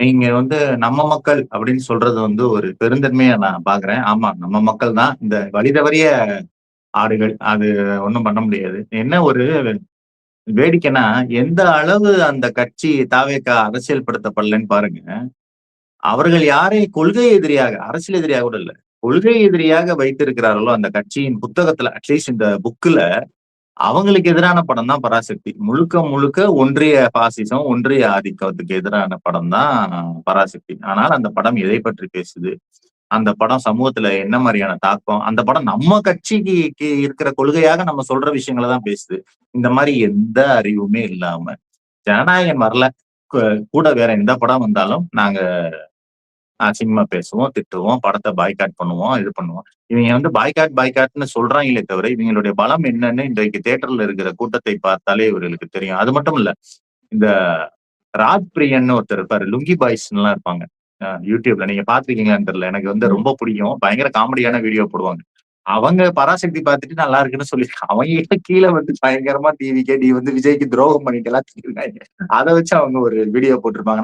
நீங்க வந்து நம்ம மக்கள் அப்படின்னு சொல்றது வந்து ஒரு பெருந்தன்மையா நான் பார்க்குறேன். ஆமா, நம்ம மக்கள் தான். இந்த வழி தவறிய ஆடுகள். அது ஒண்ணும் பண்ண முடியாது. என்ன ஒரு வேடிக்கைன்னா, எந்த அளவு அந்த கட்சி தாவேகா அரசியல்படுத்தப்படலன்னு பாருங்க. அவர்கள் யாரை கொள்கை எதிரியாக, அரசியல் எதிரியாக கூட இல்ல. கொள்கை எதிரியாக வைத்திருக்கிறார்களோ அந்த கட்சியின் புத்தகத்துல, அட்லீஸ்ட் இந்த புக்ல அவங்களுக்கு எதிரான படம் தான் பராசக்தி. முழுக்க முழுக்க ஒன்றிய பாசிசம், ஒன்றிய ஆதிக்கத்துக்கு எதிரான படம் தான் பராசக்தி. ஆனால் அந்த படம் எதை பற்றி பேசுது? அந்த படம் சமூகத்துல என்ன மாரியான தாக்கம்? அந்த படம் நம்ம கட்சிக்கு இருக்கிற கொள்கையாக நம்ம சொல்ற விஷயங்கள தான் பேசுது. இந்த மாரி எந்த அறிவுமே இல்லாம, ஜனநாயகன் வரல. கு கூட வேற எந்த படம் வந்தாலும் நாங்க அசிங்கமா பேசுவோம், திட்டுவோம், படத்த பாய்காட் பண்ணுவோம், இது பண்ணுவோம். இவங்க வந்து பாய்காட்ன்னு சொல்றாங்களே தவிர, இவங்களுடைய பலம் என்னன்னு இன்றைக்கு தியேட்டர்ல இருக்கிற கூட்டத்தை பார்த்தாலே இவர்களுக்கு தெரியும். அது மட்டும் இல்ல. இந்த ராஜ் பிரியன்னு ஒருத்தர் இருப்பாரு. லுங்கி பாய்ஸ்ன்லாம் இருப்பாங்க. YouTubeல நீங்க பார்த்திருக்கீங்களான்னு தெரியல. எனக்கு வந்து ம். ரொம்ப பிடிக்கும். பயங்கர காமெடியான வீடியோ போடுவாங்க. அவங்க பராசக்தி பார்த்துட்டு நல்லா இருக்குன்னு சொல்லியிருக்காங்க. அவங்க கீழ வந்து பயங்கரமா டிவிக்கே நீ வந்து விஜய்க்கு துரோகம் பண்ணிட்டலாம் திட்டிருக்காங்க. அத வச்சு அவங்க ஒரு வீடியோ போட்டிருப்பாங்க.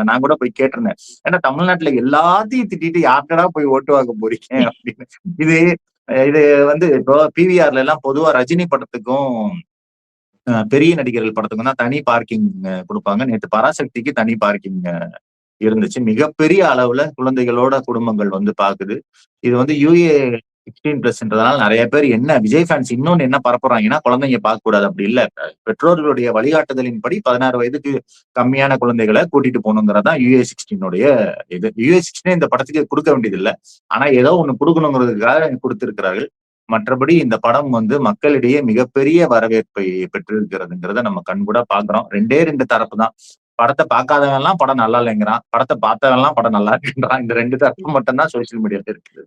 நான் கூட போய் கேட்டிருந்தேன். ஏன்னா தமிழ்நாட்டுல எல்லாத்தையும் திட்டிட்டு யார்ட்டடா போய் ஓட்டு வாங்க போறீங்க அப்படின்னு. இது இது வந்து இப்போ பிவிஆர்ல எல்லாம் பொதுவா ரஜினி படத்துக்கும் பெரிய நடிகர்கள் படத்துக்கும் தான் தனி பார்க்கிங் குடுப்பாங்க. நேத்து பராசக்திக்கு தனி பார்க்கிங் இருந்துச்சு. மிகப்பெரிய அளவுல குழந்தைகளோட குடும்பங்கள் வந்து பாக்குது. இது வந்து யுஏ 16+ன்றதுனால நெறைய பேர் என்ன விஜய் ஃபேன்ஸ் இன்னொன்னு என்ன பரப்புறாங்கன்னா, குழந்தைங்க பார்க்கக்கூடாது. அப்படி இல்ல. பெற்றோர்களுடைய வழிகாட்டுதலின்படி 16 வயதுக்கு கம்மியான குழந்தைகள கூட்டிட்டு போணுங்கிறது தான் யுஏ 16 உடைய இது. யுஏ 16 இந்த படத்துக்கு குடுக்க வேண்டியதில்ல. ஆனா ஏதோ ஒண்ணு குடுக்கணுங்கிறதுக்காக குடுத்திருக்கிறார்கள். மற்றபடி இந்த படம் வந்து மக்களிடையே மிகப்பெரிய வரவேற்பை பெற்றிருக்கிறதுங்கிறத நம்ம கண்கூடா பார்க்கிறோம். 2 தரப்பு தான். படத்த பார்க்காதவன்லாம் படம் நல்லா இல்லைங்கிறான். படத்த பார்த்தவன்லாம் படம் நல்லா இருக்குன்றான். இந்த 2 தரப்பு மட்டும் தான் சோசியல் மீடியால இருக்குது.